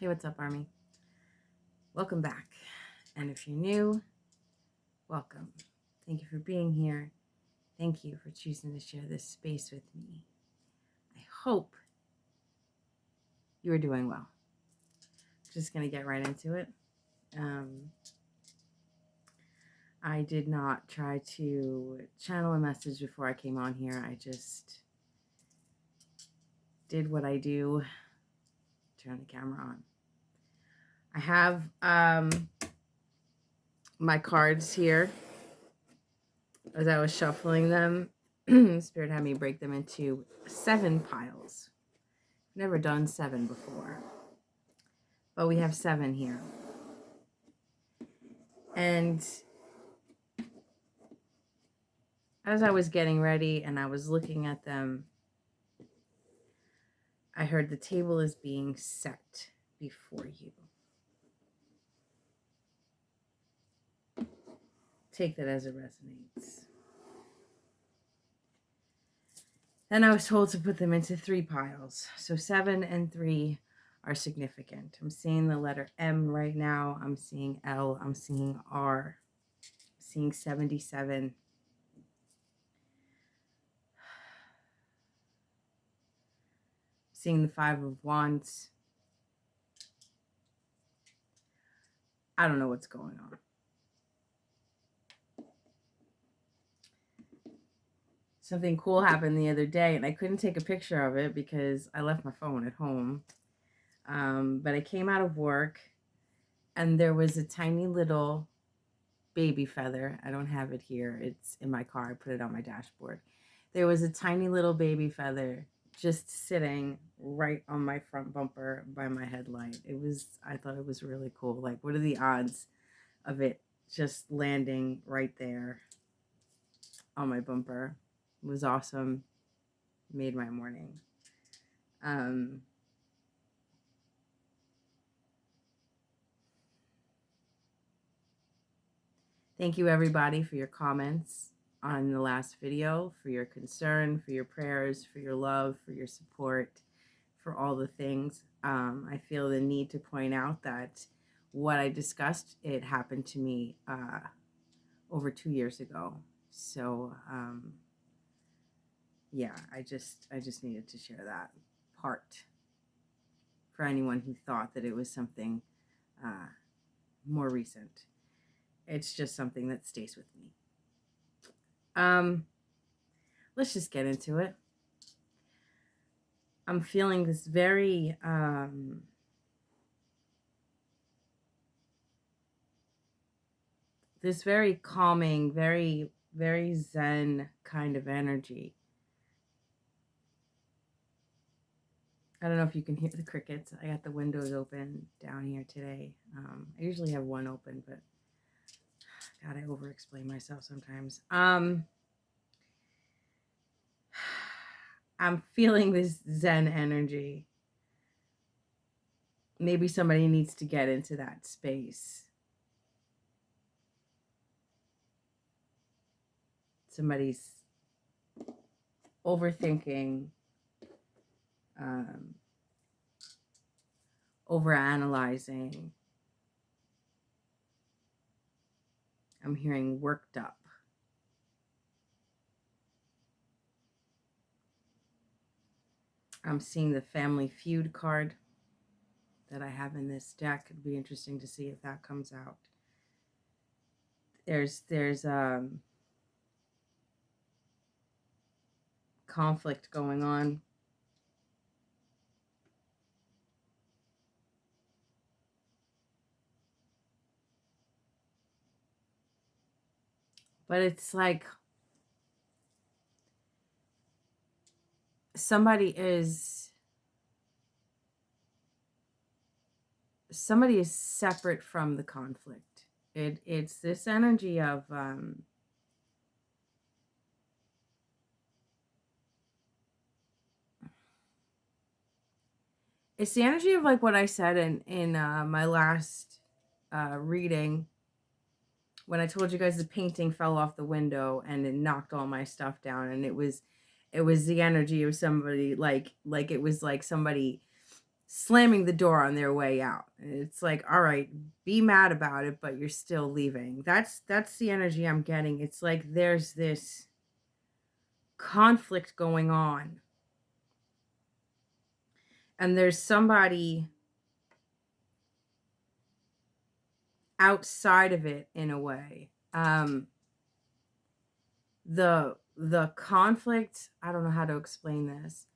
Hey, what's up, Army? Welcome back. And if you're new, welcome. Thank you for being here. Thank you for choosing to share this space with me. I hope you are doing well. Just going to get right into it. I did not try to channel a message before I came on here. I just did what I do. Turn the camera on. I have my cards here. As I was shuffling them, Spirit had me break them into 7 piles. Never done 7 before, but we have 7 here. And as I was getting ready and I was looking at them, I heard the table is being set before you. Take that as it resonates. Then I was told to put them into 3 piles. So 7 and 3 are significant. I'm seeing the letter M right now. I'm seeing L. I'm seeing R. I'm seeing 77. Seeing the 5 of Wands. I don't know what's going on. Something cool happened the other day, and I couldn't take a picture of it because I left my phone at home. But I came out of work, and there was a tiny little baby feather. I don't have it here. It's in my car. I put it on my dashboard. There was a tiny little baby feather just sitting right on my front bumper by my headlight. I thought it was really cool. Like, what are the odds of it just landing right there on my bumper? It was awesome. Made my morning. Thank you, everybody, for your comments on the last video, for your concern, for your prayers, for your love, for your support, for all the things. I feel the need to point out that what I discussed, it happened to me over 2 years ago. So, yeah, I just needed to share that part for anyone who thought that it was something more recent. It's just something that stays with me. Let's just get into it. I'm feeling this very calming, very, very zen kind of energy. I don't know if you can hear the crickets. I got the windows open down here today. I usually have one open, but God, I over-explain myself sometimes. I'm feeling this zen energy. Maybe somebody needs to get into that space. Somebody's overthinking, overanalyzing. I'm hearing worked up. I'm seeing the Family Feud card that I have in this deck. It'd be interesting to see if that comes out. There's conflict going on. But it's like somebody is separate from the conflict. It's this energy of it's the energy of like what I said in my last reading, when I told you guys the painting fell off the window and it knocked all my stuff down, and it was the energy of somebody like it was like somebody slamming the door on their way out. It's like, all right, be mad about it, but you're still leaving. That's the energy I'm getting. It's like there's this conflict going on, and there's somebody outside of it in a way. The conflict, I don't know how to explain this.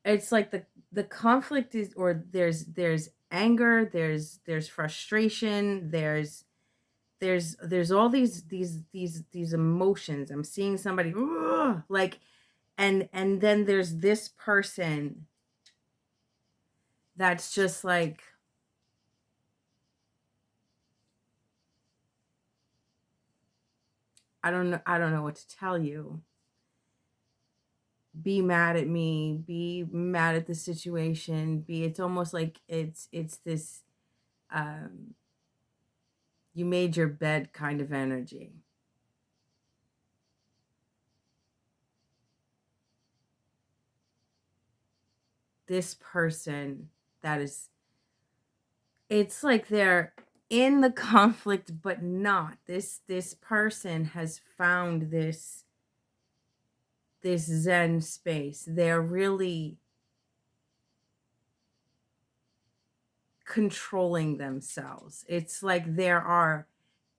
It's like the conflict is, or there's anger, there's frustration, there's all these emotions. I'm seeing somebody like, and then there's this person that's just like, I don't know what to tell you. Be mad at me, be mad at the situation, it's almost like it's this you made your bed kind of energy. This person that is, it's like they're in the conflict but not. This person has found this zen space. They're really controlling themselves. It's like there are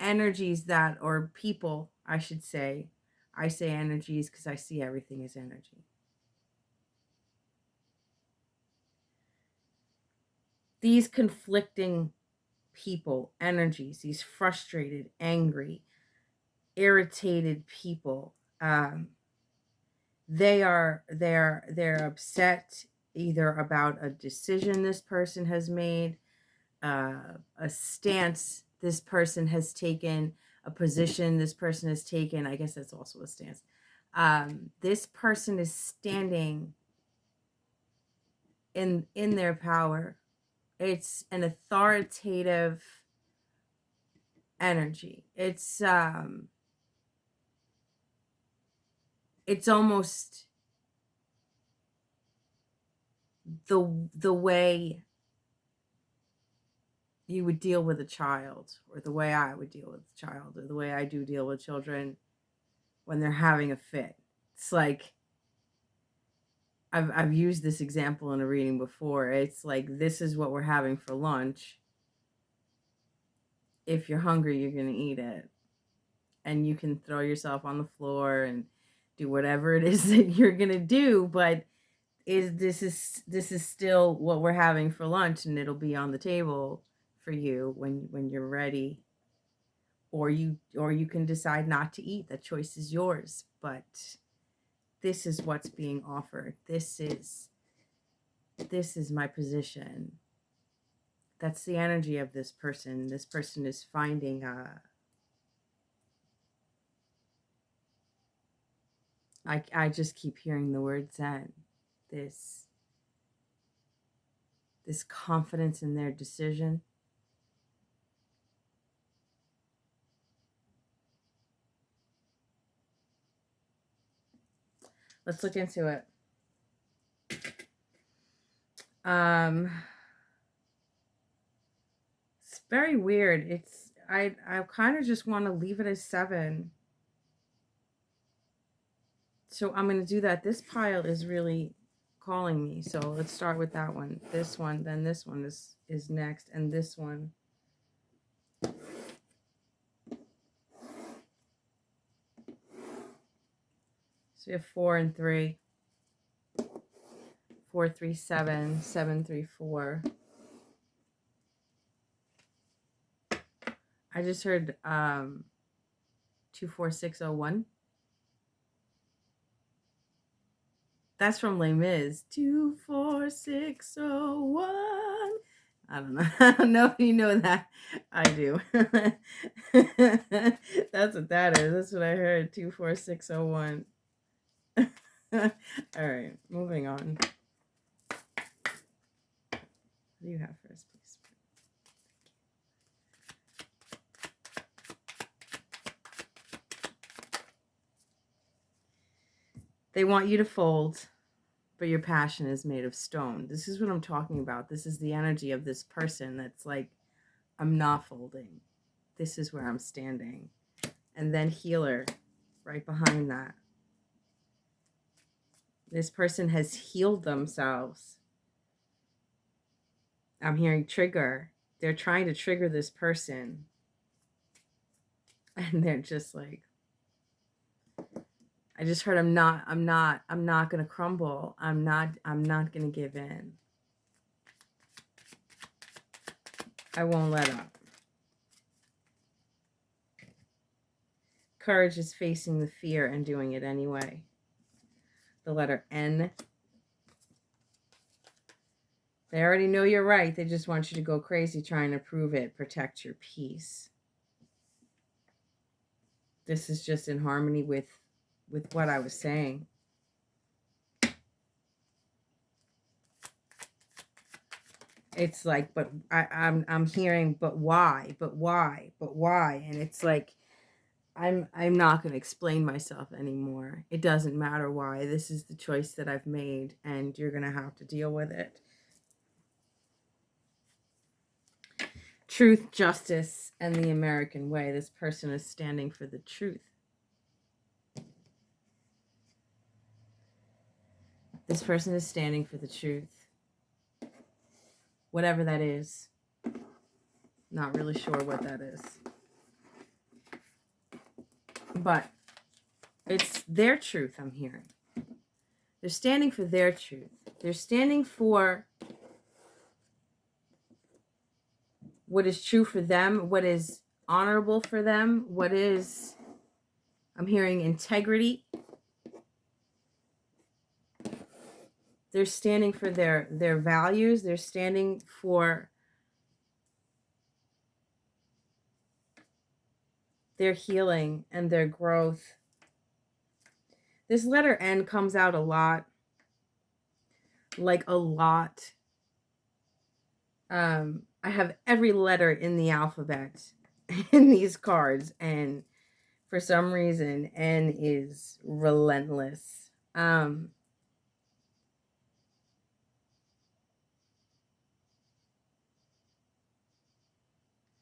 energies that, or people, I should say. I say energies because I see everything as energy. These conflicting people, energies, these frustrated, angry, irritated people, they're upset either about a decision this person has made, a stance this person has taken, a position this person has taken. I guess that's also a stance. This person is standing in their power. It's an authoritative energy. It's almost the way you would deal with a child, or the way I would deal with a child, or the way I do deal with children when they're having a fit. It's like, I've used this example in a reading before. It's like, this is what we're having for lunch. If you're hungry, you're going to eat it. And you can throw yourself on the floor and do whatever it is that you're going to do, but this is still what we're having for lunch, and it'll be on the table for you when you're ready. Or you can decide not to eat. That choice is yours, but this is what's being offered. This is my position. That's the energy of this person. This person is finding I just keep hearing the word zen. This confidence in their decision. Let's look into it. It's very weird. It's I kind of just want to leave it as 7. So I'm going to do that. This pile is really calling me. So let's start with that one. This one, then this one is next, and this one. So we have 4 and 3. 4, 3, 7, 7, 3, 4. I just heard 24601. That's from Les Mis. 24601. I don't know. I don't know if you know that. I do. That's what that is. That's what I heard. 24601. All right, moving on. What do you have first, please? They want you to fold. but your passion is made of stone. This is what I'm talking about. This is the energy of this person that's like, I'm not folding. This is where I'm standing. And then healer right behind that. This person has healed themselves. I'm hearing trigger. They're trying to trigger this person. And they're just like, I just heard I'm not gonna crumble. I'm not gonna give in. I won't let up. Courage is facing the fear and doing it anyway. The letter N. They already know you're right. They just want you to go crazy trying to prove it. Protect your peace. This is just in harmony with what I was saying. It's like, but I'm hearing, but why? But why? But why? And it's like, I'm not going to explain myself anymore. It doesn't matter why. This is the choice that I've made, and you're going to have to deal with it. Truth, justice, and the American way. This person is standing for the truth. This person is standing for the truth. Whatever that is. Not really sure what that is. But it's their truth I'm hearing. They're standing for their truth. They're standing for what is true for them, what is honorable for them, what is, I'm hearing integrity. They're standing for their values. They're standing for their healing and their growth. This letter N comes out a lot. Like a lot. I have every letter in the alphabet in these cards, and for some reason N is relentless.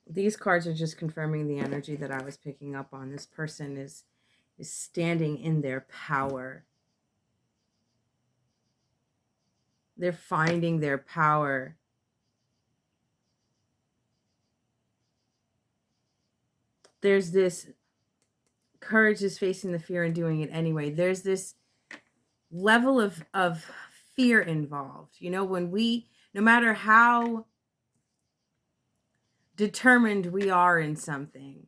These cards are just confirming the energy that I was picking up on. This person is standing in their power. They're finding their power. There's this courage is facing the fear and doing it anyway. There's this level of fear involved. You know, when we, no matter how determined we are in something,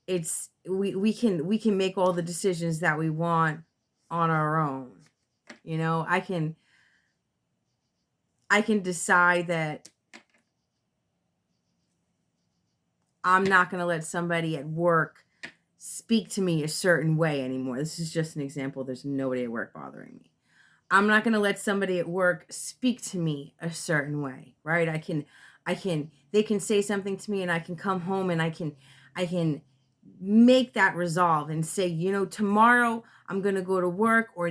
it's we can make all the decisions that we want on our own. You know, I can decide that I'm not going to let somebody at work speak to me a certain way anymore. This is just an example. There's nobody at work bothering me. I'm not going to let somebody at work speak to me a certain way, right? They can say something to me and I can come home and I can make that resolve and say, you know, tomorrow I'm going to go to work or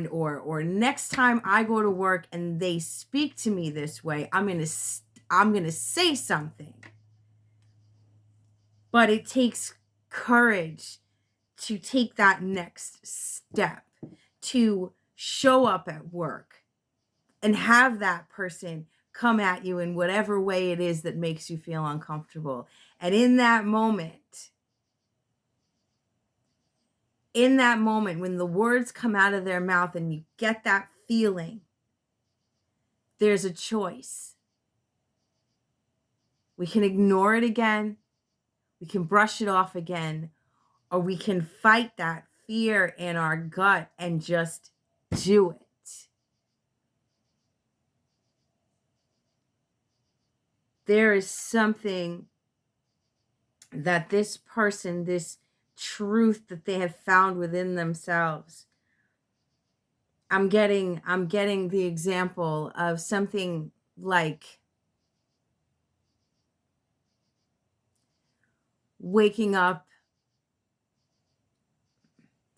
next time I go to work and they speak to me this way, I'm going to say something. But it takes courage to take that next step, to show up at work and have that person come at you in whatever way it is that makes you feel uncomfortable. And in that moment, when the words come out of their mouth and you get that feeling, there's a choice. We can ignore it again. We can brush it off again. Or we can fight that fear in our gut and just do it. There is something that this person, this truth that they have found within themselves. I'm getting the example of something like waking up.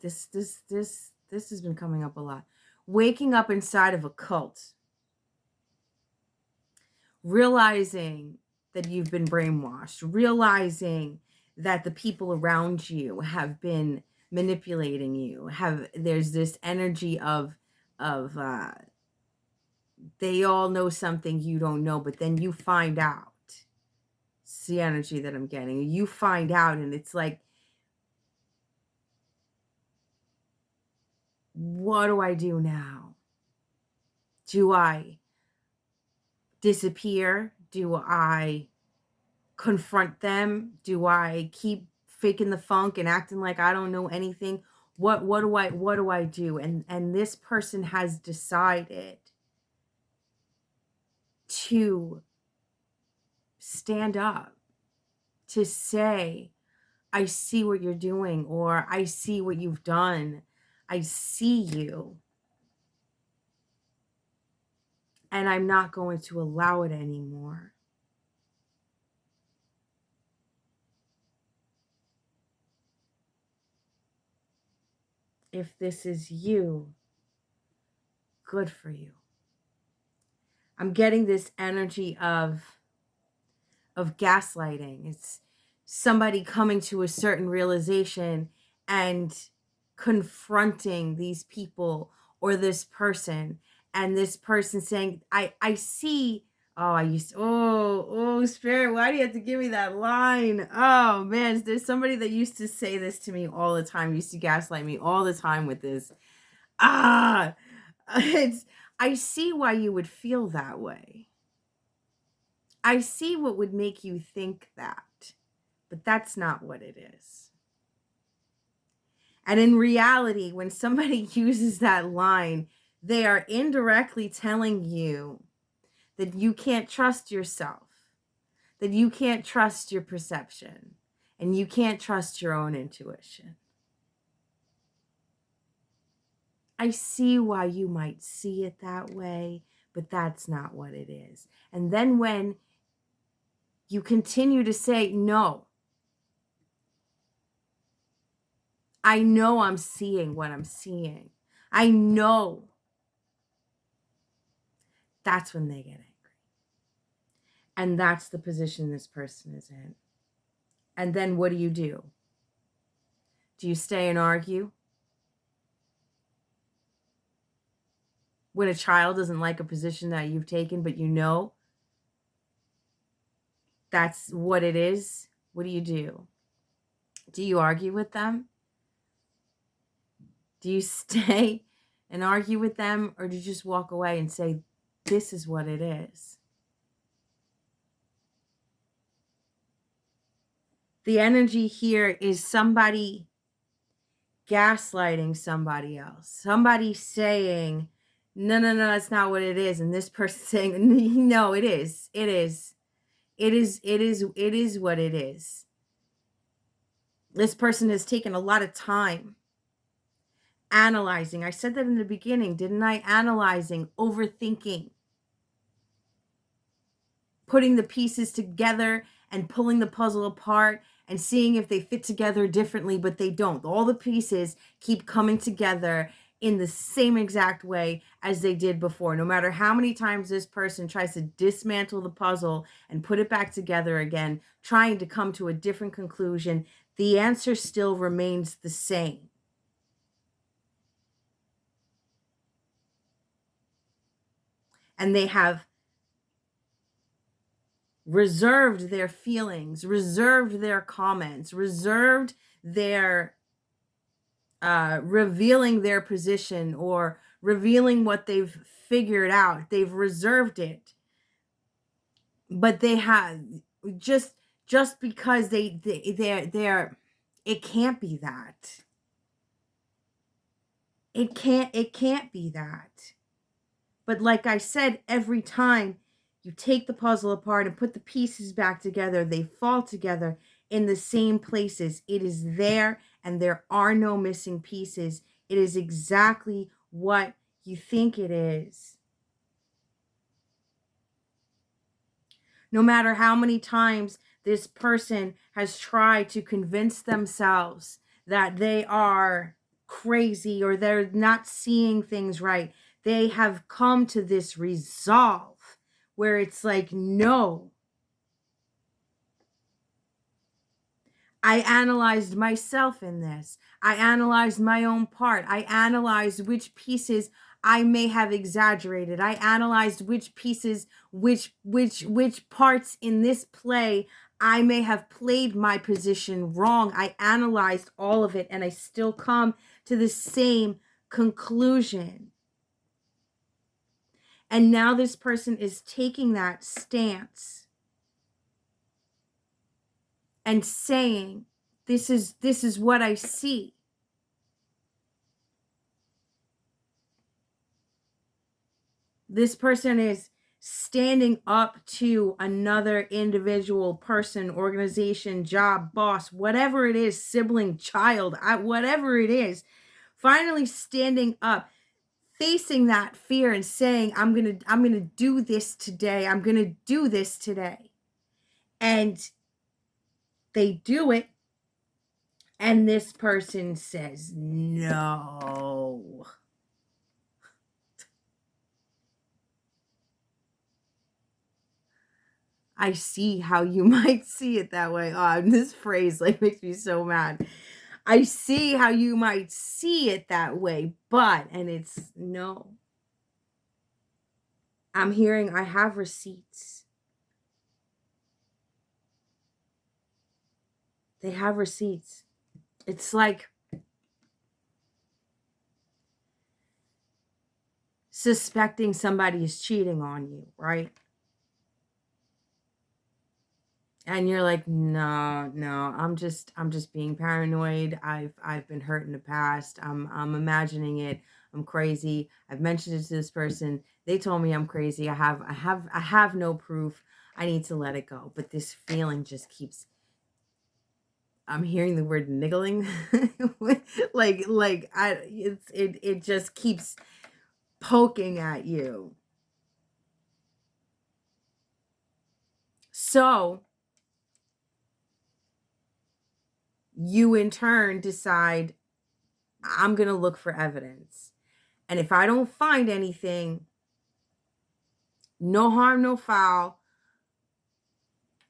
This has been coming up a lot. waking up inside of a cult, realizing that you've been brainwashed, realizing that the people around you have been manipulating you, there's this energy of they all know something you don't know, but then you find out. It's the energy that I'm getting. You find out, and it's like, what do I do now? Do I disappear? Do I confront them? Do I keep faking the funk and acting like I don't know anything? What do I do? And this person has decided to stand up, to say, I see what you're doing, or I see what you've done. I see you. And I'm not going to allow it anymore. If this is you, good for you. I'm getting this energy of gaslighting. It's somebody coming to a certain realization and confronting these people or this person, and this person saying, I see. Oh, Spirit, why do you have to give me that line? Oh man, there's somebody that used to say this to me all the time, used to gaslight me all the time with this. It's, I see why you would feel that way. I see what would make you think that, but that's not what it is. And in reality, when somebody uses that line, they are indirectly telling you that you can't trust yourself, that you can't trust your perception, and you can't trust your own intuition. I see why you might see it that way, but that's not what it is. And then when you continue to say, no, I know I'm seeing what I'm seeing, I know, that's when they get angry. And that's the position this person is in. And then what do? Do you stay and argue? When a child doesn't like a position that you've taken, but you know that's what it is, what do? Do you argue with them? Do you stay and argue with them, or do you just walk away and say, this is what it is? The energy here is somebody gaslighting somebody else. Somebody saying, no, that's not what it is. And this person saying, no, it is. It is what it is. This person has taken a lot of time analyzing. I said that in the beginning, didn't I? Analyzing, overthinking, putting the pieces together and pulling the puzzle apart and seeing if they fit together differently, but they don't. All the pieces keep coming together in the same exact way as they did before. No matter how many times this person tries to dismantle the puzzle and put it back together again, trying to come to a different conclusion, the answer still remains the same. And they have reserved their feelings, reserved their comments, reserved their revealing their position or revealing what they've figured out. They've reserved it. But they have just because they're it can't be that. It can't be that. But like I said, every time you take the puzzle apart and put the pieces back together, they fall together in the same places. It is there, and there are no missing pieces. It is exactly what you think it is. No matter how many times this person has tried to convince themselves that they are crazy or they're not seeing things right. They have come to this resolve where it's like, no, I analyzed myself in this. I analyzed my own part. I analyzed which pieces I may have exaggerated. I analyzed which pieces, which parts in this play I may have played my position wrong. I analyzed all of it and I still come to the same conclusion. And now this person is taking that stance and saying, this is what I see. This person is standing up to another individual, person, organization, job, boss, whatever it is, sibling, child, whatever it is, finally standing up, facing that fear and saying, I'm going to do this today. I'm going to do this today. And they do it. And this person says, no. I see how you might see it that way. Oh, this phrase like makes me so mad. I see how you might see it that way, but, and it's no. I'm hearing, I have receipts. They have receipts. It's like suspecting somebody is cheating on you, right? And you're like, no, I'm just being paranoid. I've been hurt in the past. I'm imagining it. I'm crazy. I've mentioned it to this person. They told me I'm crazy. I have no proof. I need to let it go. But this feeling just keeps, I'm hearing the word niggling. It just keeps poking at you. So you in turn decide, I'm going to look for evidence. And if I don't find anything, no harm, no foul,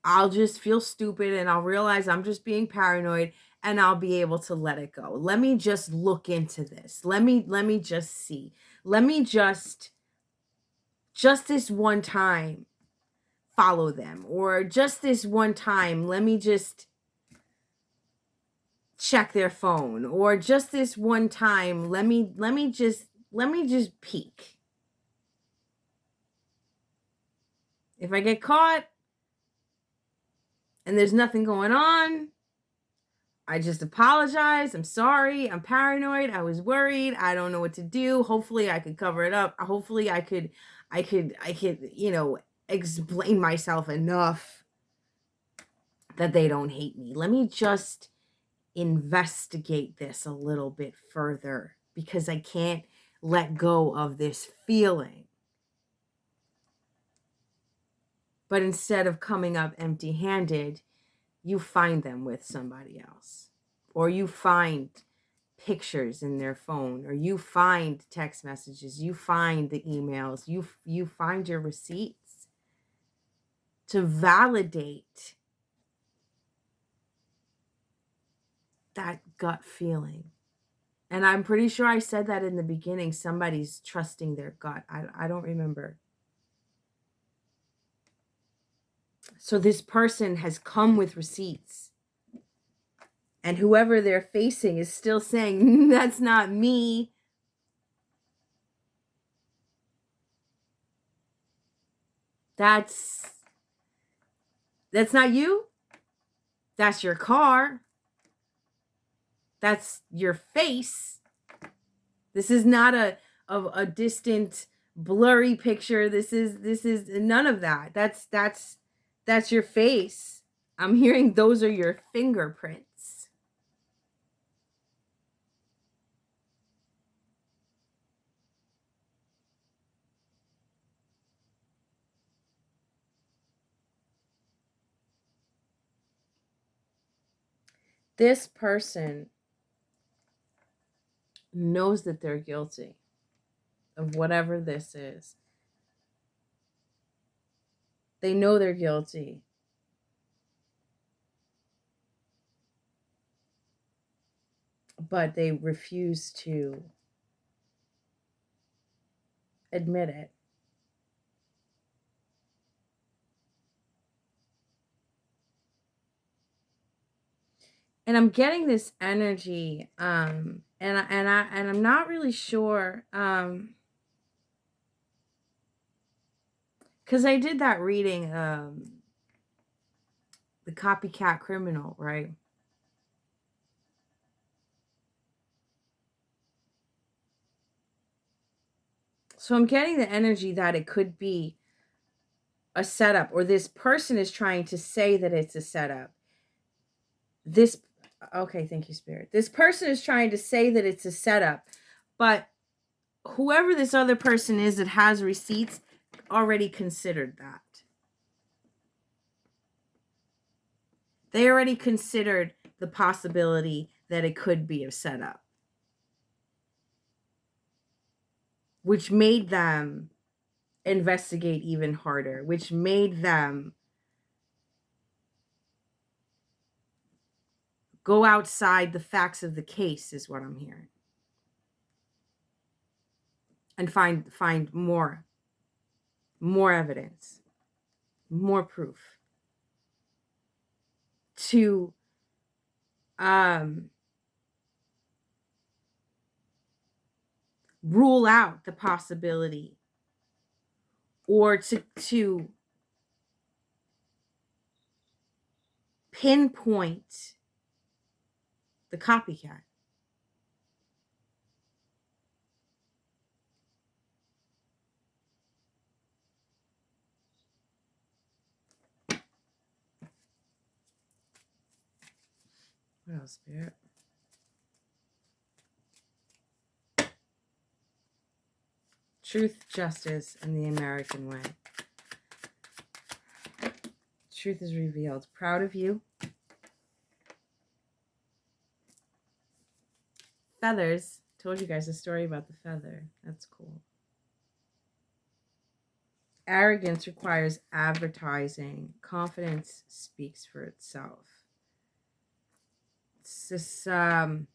I'll just feel stupid and I'll realize I'm just being paranoid and I'll be able to let it go. Let me just look into this. Let me just see. Let me just this one time follow them, or just this one time, let me just check their phone, or just this one time, let me just peek. If I get caught and there's nothing going on, I just apologize. I'm sorry. I'm paranoid. I was worried. I don't know what to do. Hopefully I could cover it up. Hopefully I could, explain myself enough that they don't hate me. Let me just investigate this a little bit further because I can't let go of this feeling. But instead of coming up empty-handed, you find them with somebody else, or you find pictures in their phone, or you find text messages, you find the emails, you find your receipts to validate that gut feeling. And I'm pretty sure I said that in the beginning, somebody's trusting their gut. I don't remember. So this person has come with receipts. And whoever they're facing is still saying, that's not me. That's not you. That's your car. That's your face. This is not a distant, blurry picture. This is none of that. That's your face. I'm hearing those are your fingerprints. This person knows that they're guilty of whatever this is. They know they're guilty. But they refuse to admit it. And I'm getting this energy, and I'm not really sure, because I did that reading, the copycat criminal, right? So I'm getting the energy that it could be a setup, or this person is trying to say that it's a setup. Okay, thank you, Spirit. This person is trying to say that it's a setup, but whoever this other person is that has receipts already considered that. They already considered the possibility that it could be a setup, which made them investigate even harder, which made them go outside the facts of the case, is what I'm hearing, and find more evidence, more proof to rule out the possibility, or to pinpoint the copycat. What else, Spirit? Truth, justice, and the American way. Truth is revealed. Proud of you. Feathers. Told you guys a story about the feather. That's cool. Arrogance requires advertising. Confidence speaks for itself. It's this, I'm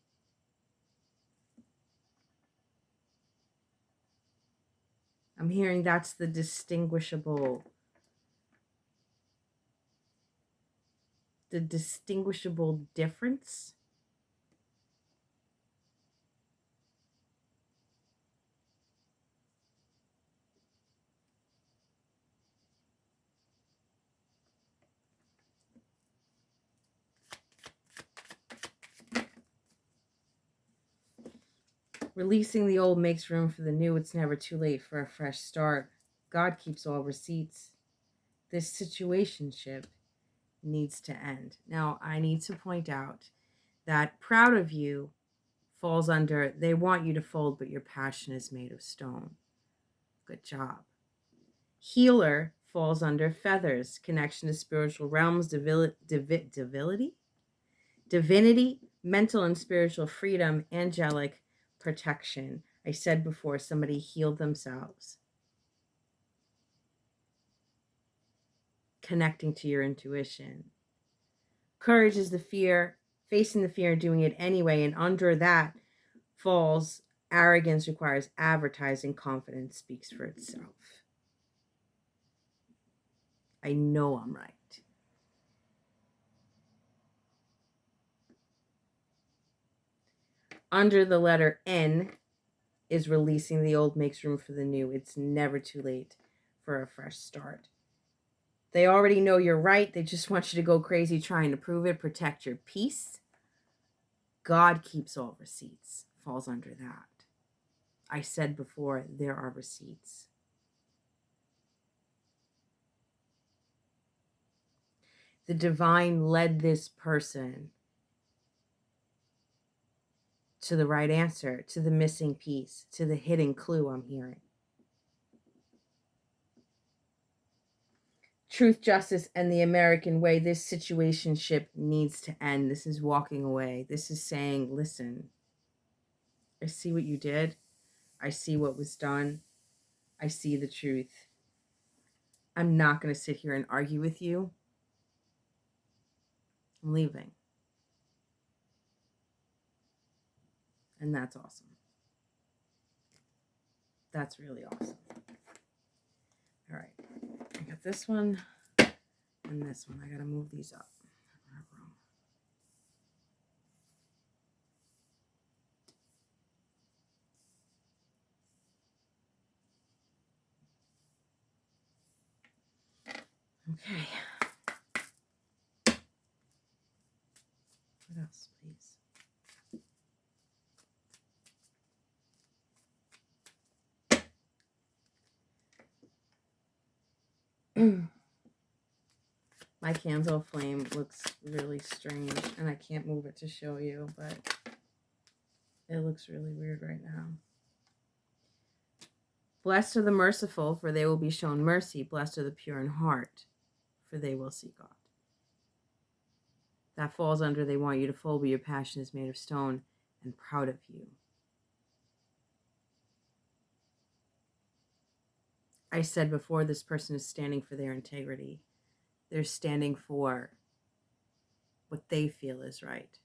hearing that's the distinguishable difference. Releasing the old makes room for the new. It's never too late for a fresh start. God keeps all receipts. This situationship needs to end. Now, I need to point out that proud of you falls under, they want you to fold, but your passion is made of stone. Good job. Healer falls under feathers, connection to spiritual realms, divinity, mental and spiritual freedom, angelic protection. I said before, somebody healed themselves. Connecting to your intuition. Courage is the fear, facing the fear and doing it anyway. And under that falls arrogance requires advertising. Confidence speaks for itself. I know I'm right. Under the letter N is releasing the old makes room for the new. It's never too late for a fresh start. They already know you're right. They just want you to go crazy trying to prove it. Protect your peace. God keeps all receipts. Falls under that. I said before, there are receipts. The divine led this person to the right answer, to the missing piece, to the hidden clue I'm hearing. Truth, justice, and the American way. This situationship needs to end. This is walking away. This is saying, listen, I see what you did. I see what was done. I see the truth. I'm not going to sit here and argue with you. I'm leaving. And that's awesome. That's really awesome. All right. I got this one and this one. I got to move these up. Okay. What else, please? My candle flame looks really strange, and I can't move it to show you, but it looks really weird right now. Blessed are the merciful, for they will be shown mercy. Blessed are the pure in heart, for they will see God. That falls under they want you to fall, but your passion is made of stone and proud of you. I said before, this person is standing for their integrity. They're standing for what they feel is right,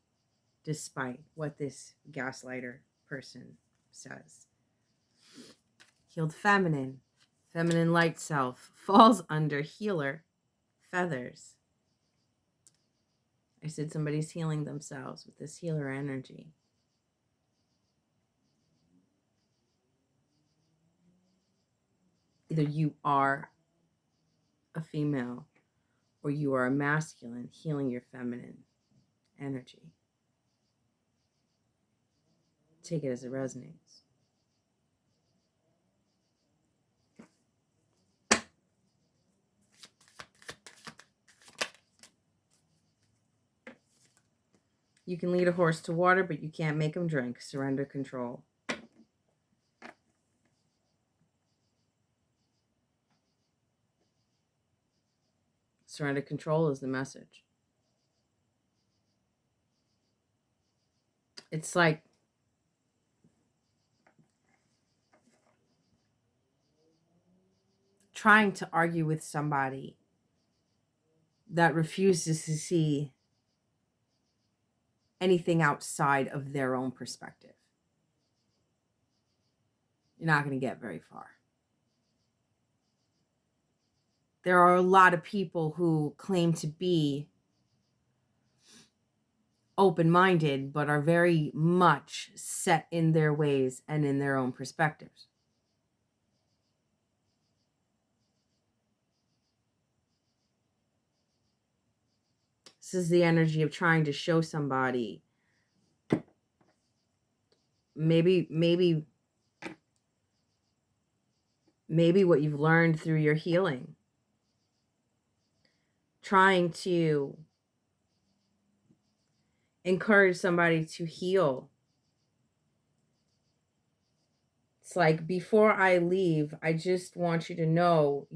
despite what this gaslighter person says. Healed feminine light self, falls under healer, feathers. I said somebody's healing themselves with this healer energy. Either you are a female or you are a masculine healing your feminine energy. Take it as it resonates. You can lead a horse to water, but you can't make him drink. Surrender control. Surrender control is the message. It's like trying to argue with somebody that refuses to see anything outside of their own perspective. You're not going to get very far. There are a lot of people who claim to be open-minded, but are very much set in their ways and in their own perspectives. This is the energy of trying to show somebody maybe what you've learned through your healing. Trying to encourage somebody to heal. It's like, before I leave, I just want you to know,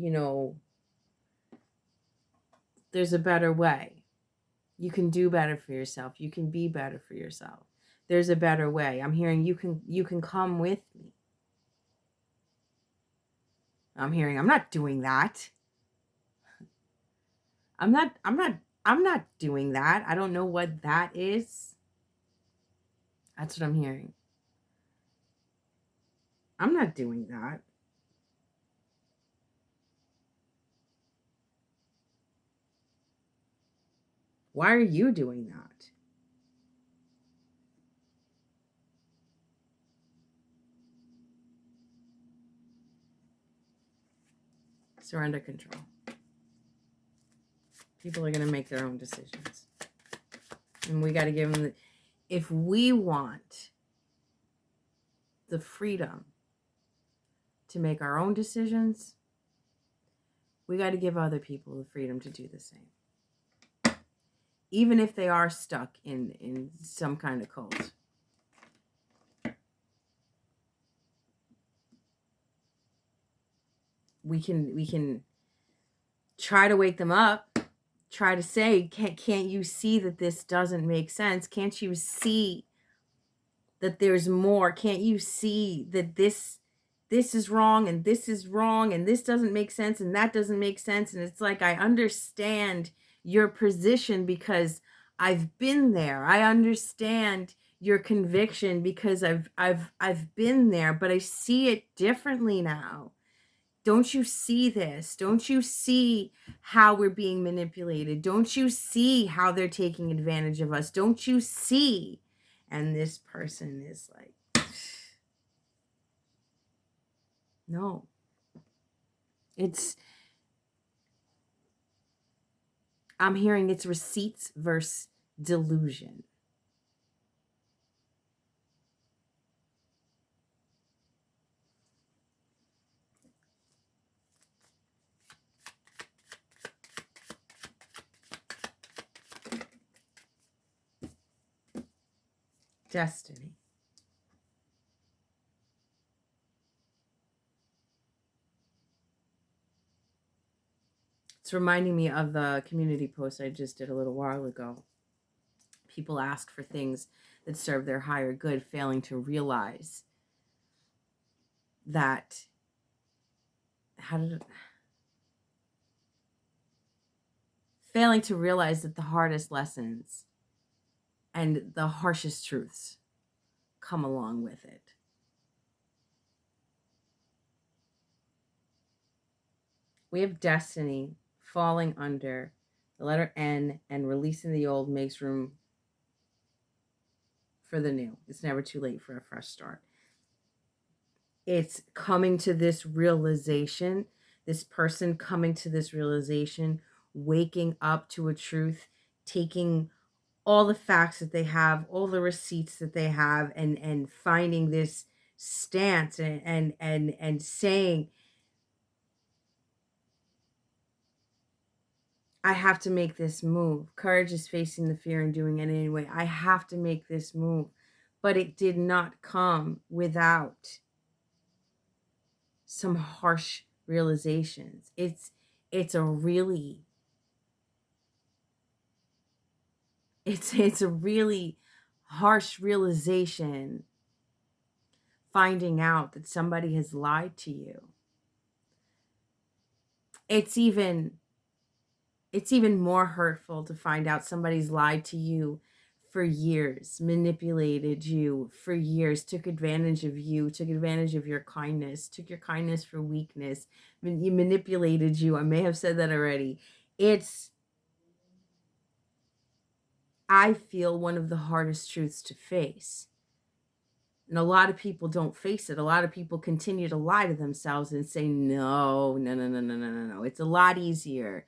there's a better way. You can do better for yourself. You can be better for yourself. There's a better way. I'm hearing you can come with me. I'm hearing, I'm not doing that. I'm not doing that. I don't know what that is. That's what I'm hearing. I'm not doing that. Why are you doing that? Surrender control. People are going to make their own decisions. And we got to give them if we want the freedom to make our own decisions, we got to give other people the freedom to do the same. Even if they are stuck in some kind of cult. We can try to wake them up, try to say, can't you see that this doesn't make sense? Can't you see that there's more? Can't you see that this is wrong and this is wrong and this doesn't make sense and that doesn't make sense? And it's like, I understand your position because I've been there. I understand your conviction because I've been there, but I see it differently now. Don't you see this? Don't you see how we're being manipulated? Don't you see how they're taking advantage of us? Don't you see? And this person is like, no. I'm hearing it's receipts versus delusion. Destiny. It's reminding me of the community post I just did a little while ago. People ask for things that serve their higher good, failing to realize that, failing to realize that the hardest lessons and the harshest truths come along with it. We have destiny falling under the letter N, and releasing the old makes room for the new. It's never too late for a fresh start. It's coming to this realization, this person coming to this realization, waking up to a truth, taking all the facts that they have, all the receipts that they have, and finding this stance and saying, I have to make this move. Courage is facing the fear and doing it anyway. I have to make this move. But it did not come without some harsh realizations. It's a really harsh realization, finding out that somebody has lied to you. It's even more hurtful to find out somebody's lied to you for years, manipulated you for years, took advantage of you, took advantage of your kindness, took your kindness for weakness, you manipulated you. I may have said that already. I feel one of the hardest truths to face. And a lot of people don't face it. A lot of people continue to lie to themselves and say, no. It's a lot easier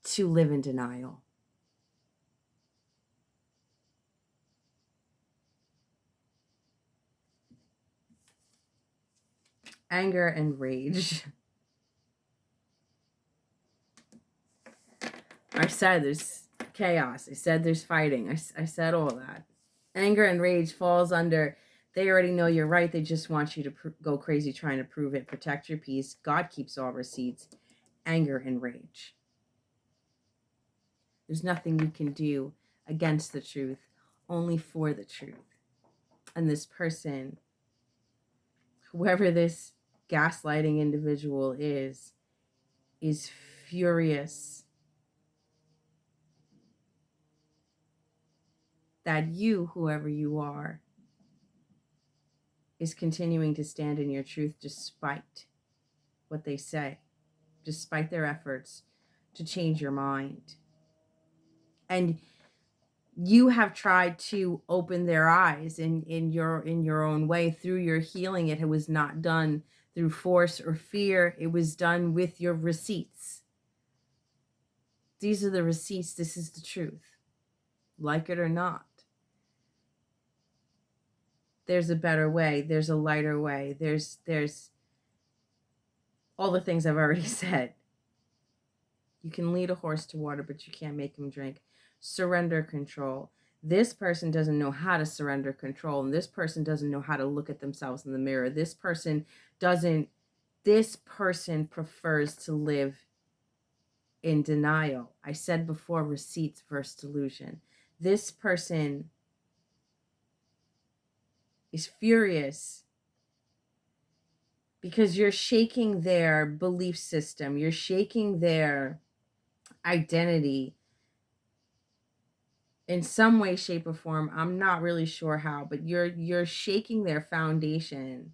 to live in denial. Anger and rage. I said there's chaos. I said there's fighting. I said all that. Anger and rage falls under, they already know you're right. They just want you to go crazy trying to prove it. Protect your peace. God keeps all receipts. Anger and rage. There's nothing you can do against the truth, only for the truth. And this person, whoever this gaslighting individual is furious that you, whoever you are, is continuing to stand in your truth despite what they say, despite their efforts to change your mind. And you have tried to open their eyes in your own way through your healing. It was not done through force or fear. It was done with your receipts. These are the receipts. This is the truth. Like it or not. There's a better way. There's a lighter way. There's all the things I've already said. You can lead a horse to water, but you can't make him drink. Surrender control. This person doesn't know how to surrender control, and this person doesn't know how to look at themselves in the mirror. This person prefers to live in denial. I said before, receipts versus delusion. This person is furious because you're shaking their belief system. You're shaking their identity in some way, shape, or form. I'm not really sure how, but you're shaking their foundation,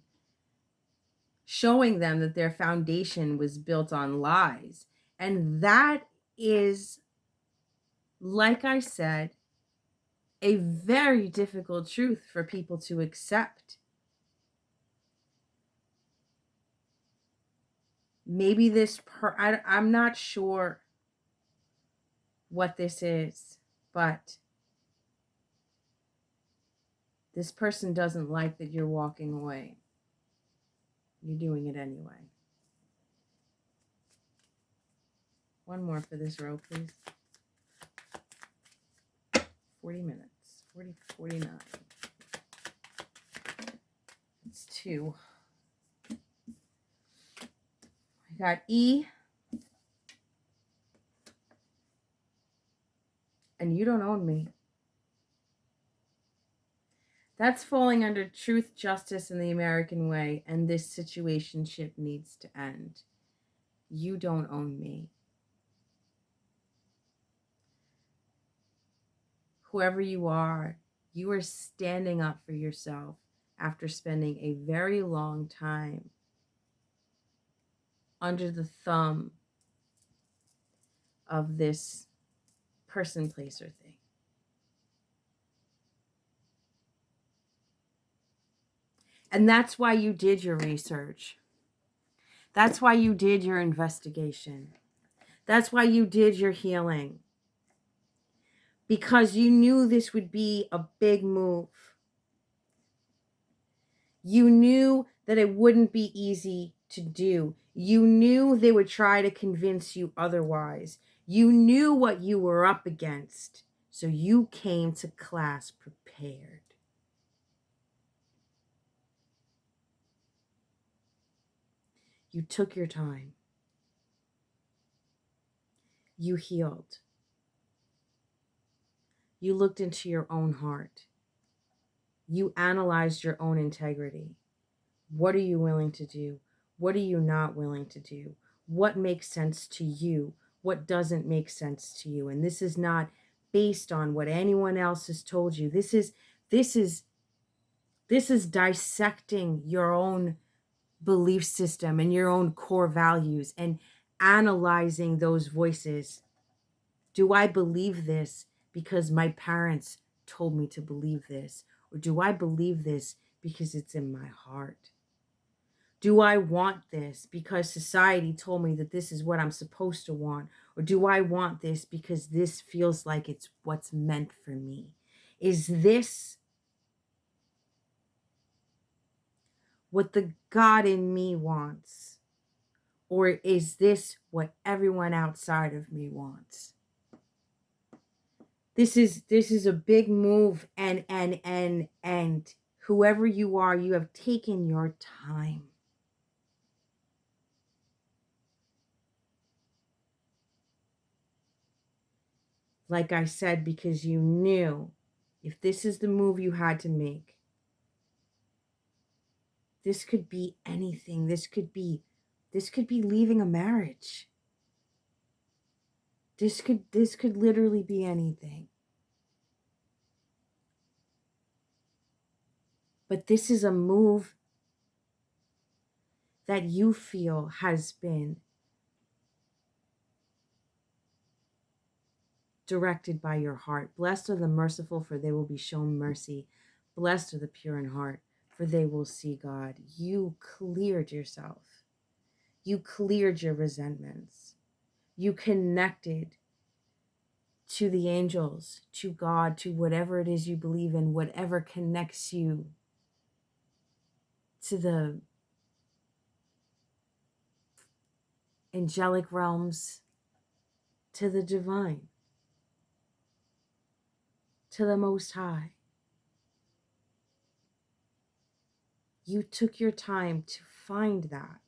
showing them that their foundation was built on lies. And that is, like I said, a very difficult truth for people to accept. Maybe I'm not sure what this is, but this person doesn't like that you're walking away. You're doing it anyway. One more for this row, please. 40 minutes. 49. It's 2. I got E. And you don't own me. That's falling under truth, justice, and the American way, and this situationship needs to end. You don't own me. Whoever you are standing up for yourself after spending a very long time under the thumb of this person, place, or thing. And that's why you did your research. That's why you did your investigation. That's why you did your healing. Because you knew this would be a big move. You knew that it wouldn't be easy to do. You knew they would try to convince you otherwise. You knew what you were up against. So you came to class prepared. You took your time. You healed. You looked into your own heart. You analyzed your own integrity. What are you willing to do? What are you not willing to do? What makes sense to you? What doesn't make sense to you? And this is not based on what anyone else has told you. This is dissecting your own belief system and your own core values and analyzing those voices. Do I believe this because my parents told me to believe this? Or do I believe this because it's in my heart? Do I want this because society told me that this is what I'm supposed to want? Or do I want this because this feels like it's what's meant for me? Is this what the God in me wants? Or is this what everyone outside of me wants? This is a big move, and whoever you are, you have taken your time. Like I said, because you knew if this is the move you had to make, this could be anything. This could be leaving a marriage. This could literally be anything. But this is a move that you feel has been directed by your heart. Blessed are the merciful, for they will be shown mercy. Blessed are the pure in heart, for they will see God. You cleared yourself. You cleared your resentments. You connected to the angels, to God, to whatever it is you believe in, whatever connects you to the angelic realms, to the divine, to the Most High. You took your time to find that.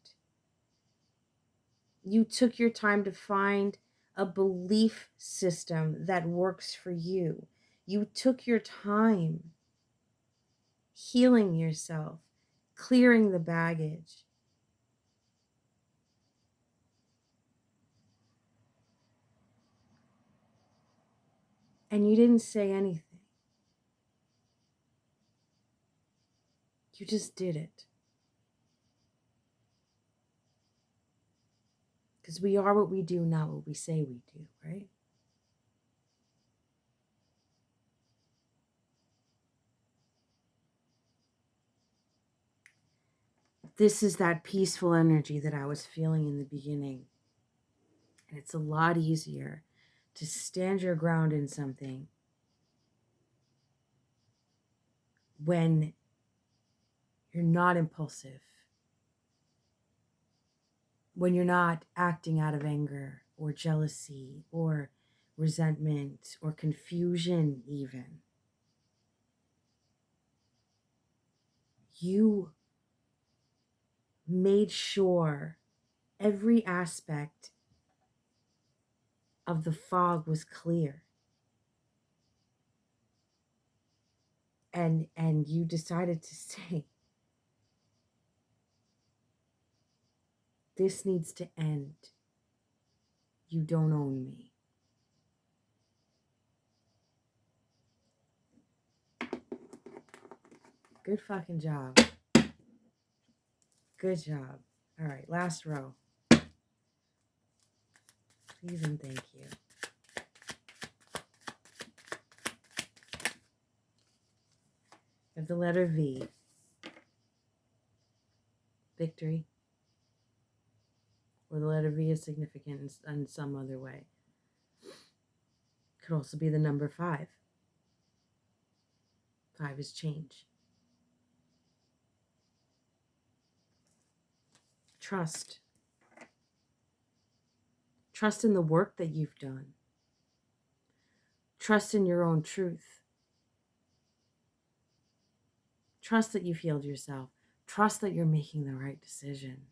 You took your time to find a belief system that works for you. You took your time healing yourself, clearing the baggage. And you didn't say anything. You just did it. Because we are what we do, not what we say we do, right? This is that peaceful energy that I was feeling in the beginning. And it's a lot easier to stand your ground in something when you're not impulsive, when you're not acting out of anger or jealousy or resentment or confusion even. You made sure every aspect of the fog was clear. And you decided to say, this needs to end. You don't own me. Good fucking job. Good job. All right, last row. Please and thank you. We have the letter V. Victory. Or the letter V is significant in some other way. Could also be the number 5. 5 is change. Trust. Trust in the work that you've done. Trust in your own truth. Trust that you've healed yourself. Trust that you're making the right decision.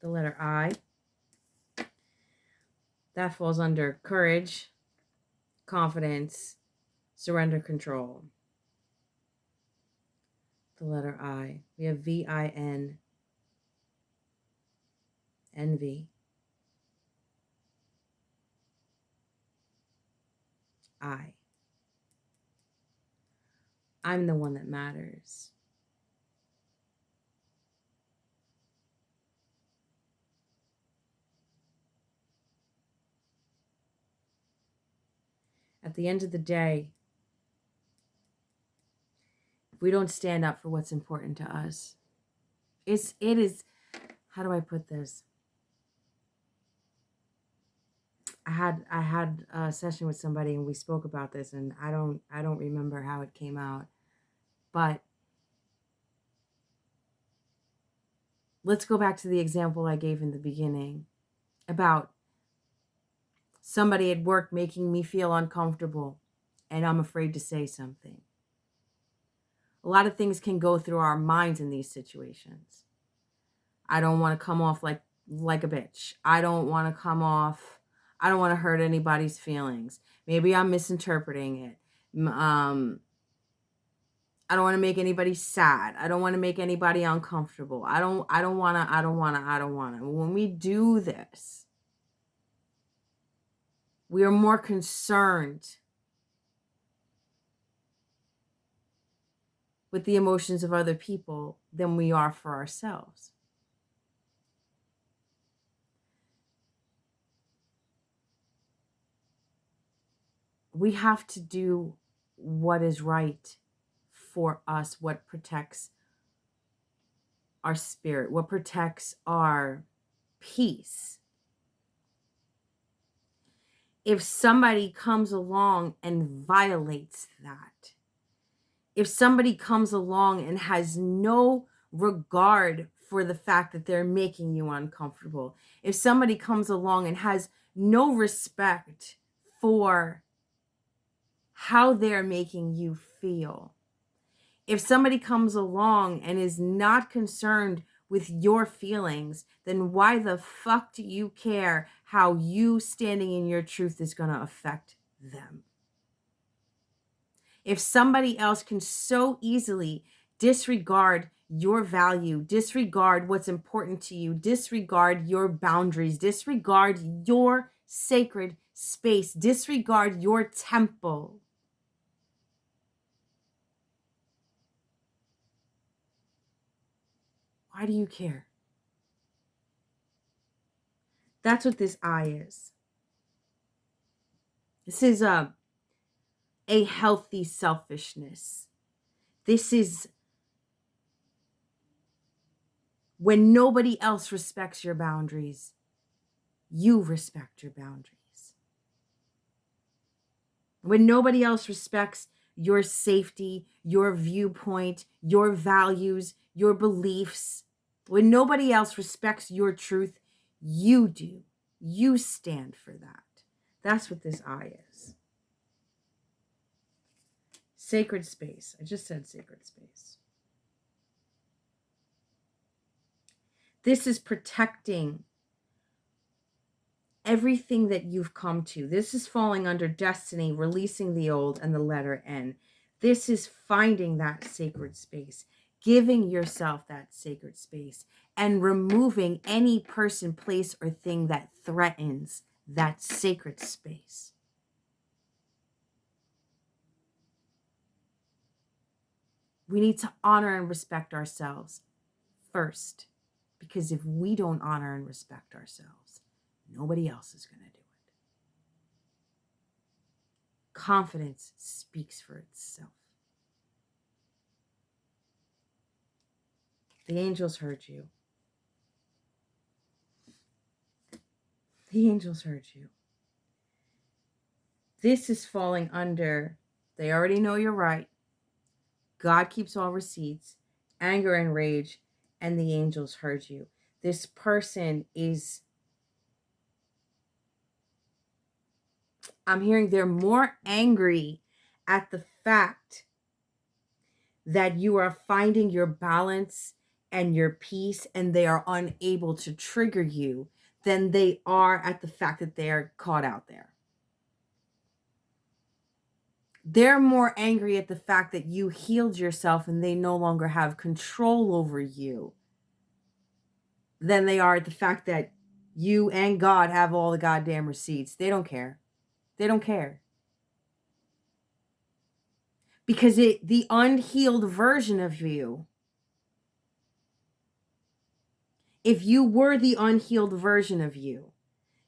The letter I. That falls under courage, confidence, surrender, control. The letter I. We have VIN, envy. I'm the one that matters. At the end of the day, if we don't stand up for what's important to us, it is, how do I put this? I had a session with somebody and we spoke about this, and I don't remember how it came out, but let's go back to the example I gave in the beginning about somebody at work making me feel uncomfortable and I'm afraid to say something. A lot of things can go through our minds in these situations. I don't want to come off like a bitch. I don't want to hurt anybody's feelings. Maybe I'm misinterpreting it. I don't want to make anybody sad. I don't want to make anybody uncomfortable. I don't want to. When we do this, we are more concerned with the emotions of other people than we are for ourselves. We have to do what is right for us, what protects our spirit, what protects our peace. If somebody comes along and violates that, if somebody comes along and has no regard for the fact that they're making you uncomfortable, if somebody comes along and has no respect for how they're making you feel, if somebody comes along and is not concerned with your feelings, then why the fuck do you care how you standing in your truth is going to affect them? If somebody else can so easily disregard your value, disregard what's important to you, disregard your boundaries, disregard your sacred space, disregard your temple, why do you care? That's what this eye is. This is a healthy selfishness. This is when nobody else respects your boundaries, you respect your boundaries. When nobody else respects your safety, your viewpoint, your values, your beliefs, when nobody else respects your truth, you do. You stand for that. That's what this eye is. Sacred space. I just said sacred space. This is protecting everything that you've come to. This is falling under destiny, releasing the old, and the letter N. This is finding that sacred space, giving yourself that sacred space, and removing any person, place, or thing that threatens that sacred space. We need to honor and respect ourselves first, because if we don't honor and respect ourselves, nobody else is going to do it. Confidence speaks for itself. The angels heard you. The angels heard you. This is falling under, they already know you're right. God keeps all receipts, anger and rage, and the angels heard you. This person is, I'm hearing they're more angry at the fact that you are finding your balance and your peace and they are unable to trigger you than they are at the fact that they are caught out there. They're more angry at the fact that you healed yourself and they no longer have control over you than they are at the fact that you and God have all the goddamn receipts. They don't care. They don't care. Because the unhealed version of you, if you were the unhealed version of you,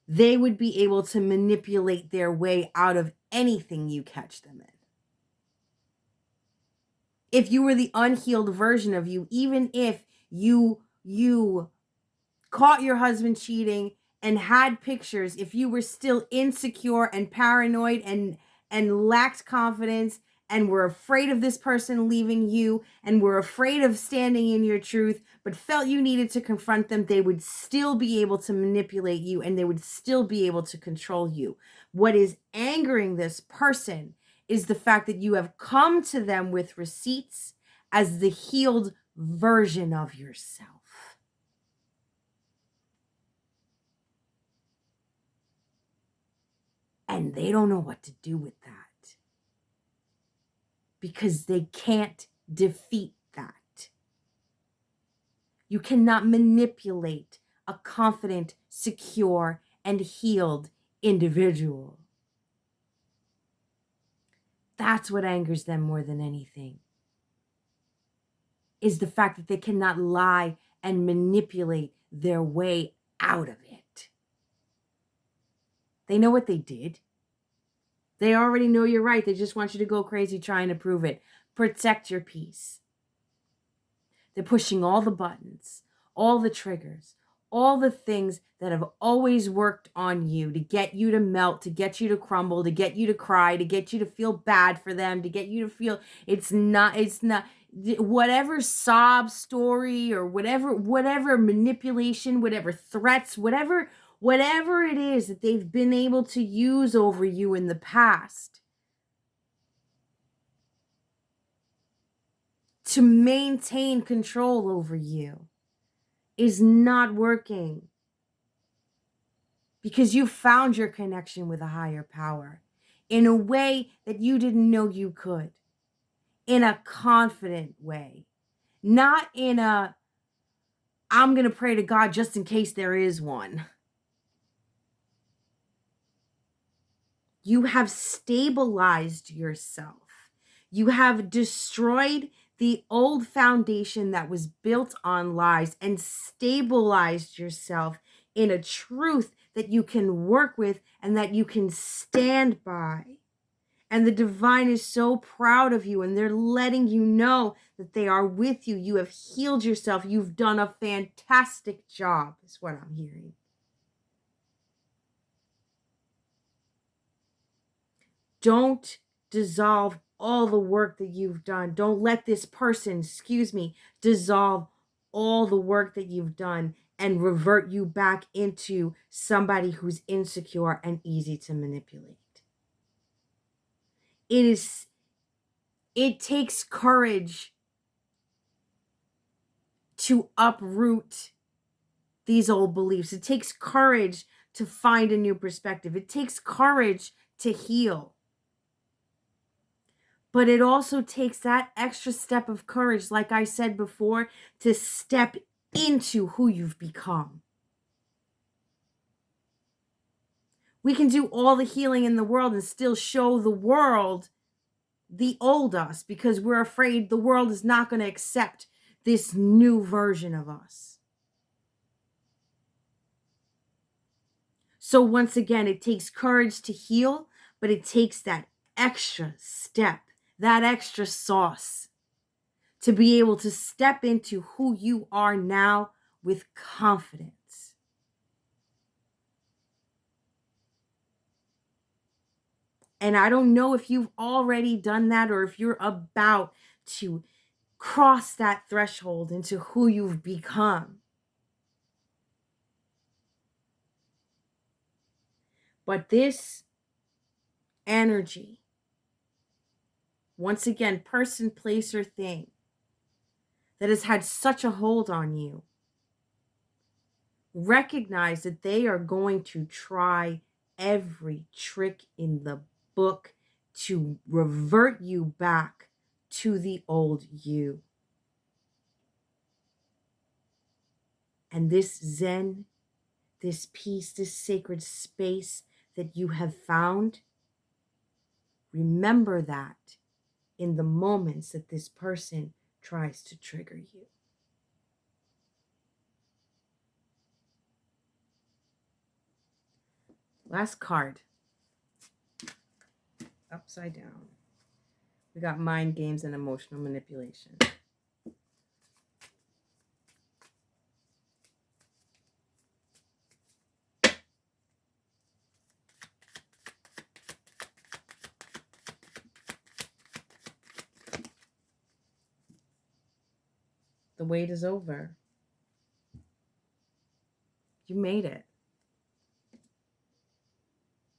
they would be able to manipulate their way out of anything you catch them in. If you were the unhealed version of you, even if you caught your husband cheating and had pictures, if you were still insecure and paranoid and lacked confidence and were afraid of this person leaving you and were afraid of standing in your truth, but felt you needed to confront them, they would still be able to manipulate you and they would still be able to control you. What is angering this person is the fact that you have come to them with receipts as the healed version of yourself. And they don't know what to do with that because they can't defeat that. You cannot manipulate a confident, secure, and healed individual. That's what angers them more than anything, is the fact that they cannot lie and manipulate their way out of it. They know what they did. They already know you're right. They just want you to go crazy trying to prove it. Protect your peace. They're pushing all the buttons, all the triggers, all the things that have always worked on you to get you to melt, to get you to crumble, to get you to cry, to get you to feel bad for them, to get you to feel it's not, whatever sob story or whatever manipulation, whatever threats, whatever it is that they've been able to use over you in the past to maintain control over you. is not working because you found your connection with a higher power in a way that you didn't know you could, in a confident way, not in a, I'm going to pray to God just in case there is one. You have stabilized yourself. You have destroyed the old foundation that was built on lies and stabilized yourself in a truth that you can work with and that you can stand by. And the divine is so proud of you, and they're letting you know that they are with you. You have healed yourself. You've done a fantastic job, is what I'm hearing. Don't dissolve all the work that you've done. Don't let this person, dissolve all the work that you've done and revert you back into somebody who's insecure and easy to manipulate. It takes courage to uproot these old beliefs. It takes courage to find a new perspective. It takes courage to heal. But it also takes that extra step of courage, like I said before, to step into who you've become. We can do all the healing in the world and still show the world the old us because we're afraid the world is not going to accept this new version of us. So once again, it takes courage to heal, but it takes that extra step, that extra sauce to be able to step into who you are now with confidence. And I don't know if you've already done that or if you're about to cross that threshold into who you've become. But this energy, once again, person, place, or thing that has had such a hold on you, recognize that they are going to try every trick in the book to revert you back to the old you. And this Zen, this peace, this sacred space that you have found, remember that in the moments that this person tries to trigger you. Last card. Upside down. We got mind games and emotional manipulation. The wait is over. You made it.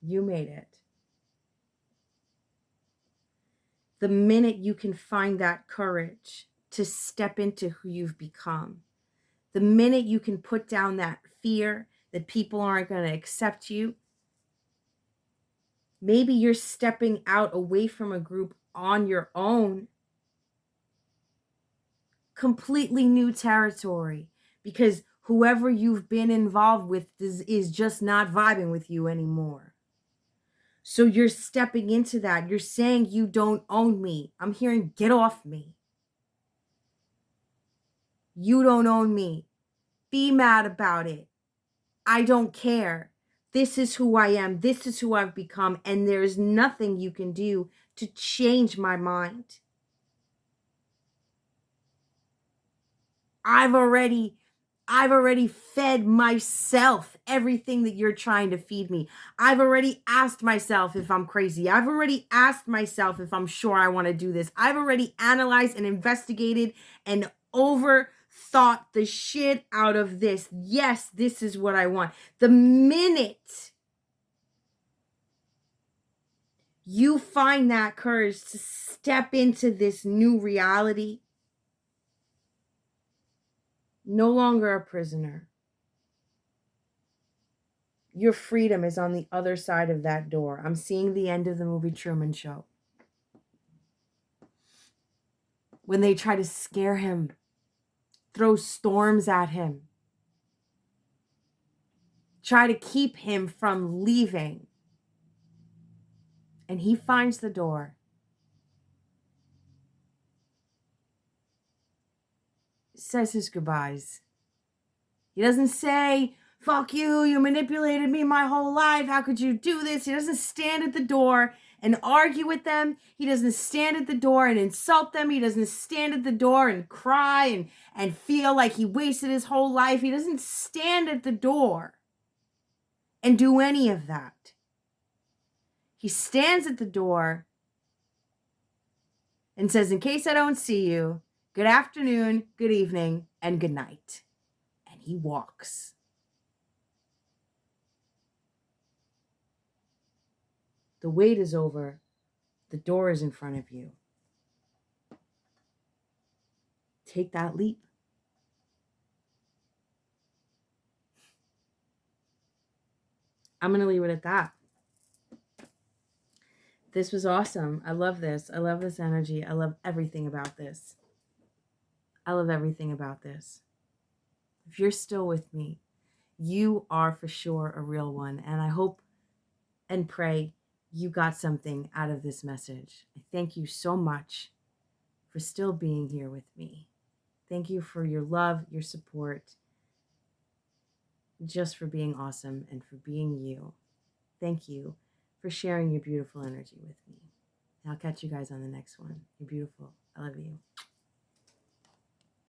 You made it. The minute you can find that courage to step into who you've become, the minute you can put down that fear that people aren't going to accept you, maybe you're stepping out away from a group on your own, completely new territory, because whoever you've been involved with is just not vibing with you anymore. So you're stepping into that. You're saying you don't own me. I'm hearing get off me. You don't own me. Be mad about it. I don't care. This is who I am. This is who I've become. And there's nothing you can do to change my mind. I've already fed myself everything that you're trying to feed me. I've already asked myself if I'm crazy. I've already asked myself if I'm sure I want to do this. I've already analyzed and investigated and overthought the shit out of this. Yes, this is what I want. The minute you find that courage to step into this new reality, No longer a prisoner. Your freedom is on the other side of that door. I'm seeing the end of the movie Truman Show. When they try to scare him, throw storms at him, try to keep him from leaving. And he finds the door, says his goodbyes. He doesn't say, fuck you, you manipulated me my whole life, how could you do this? He doesn't stand at the door and argue with them. He doesn't stand at the door and insult them. He doesn't stand at the door and cry and feel like he wasted his whole life. He doesn't stand at the door and do any of that. He stands at the door and says, in case I don't see you, good afternoon, good evening, and good night. And he walks. The wait is over. The door is in front of you. Take that leap. I'm going to leave it at that. This was awesome. I love this. I love this energy. I love everything about this. I love everything about this. If you're still with me, you are for sure a real one. And I hope and pray you got something out of this message. I thank you so much for still being here with me. Thank you for your love, your support, just for being awesome and for being you. Thank you for sharing your beautiful energy with me. I'll catch you guys on the next one. You're beautiful. I love you.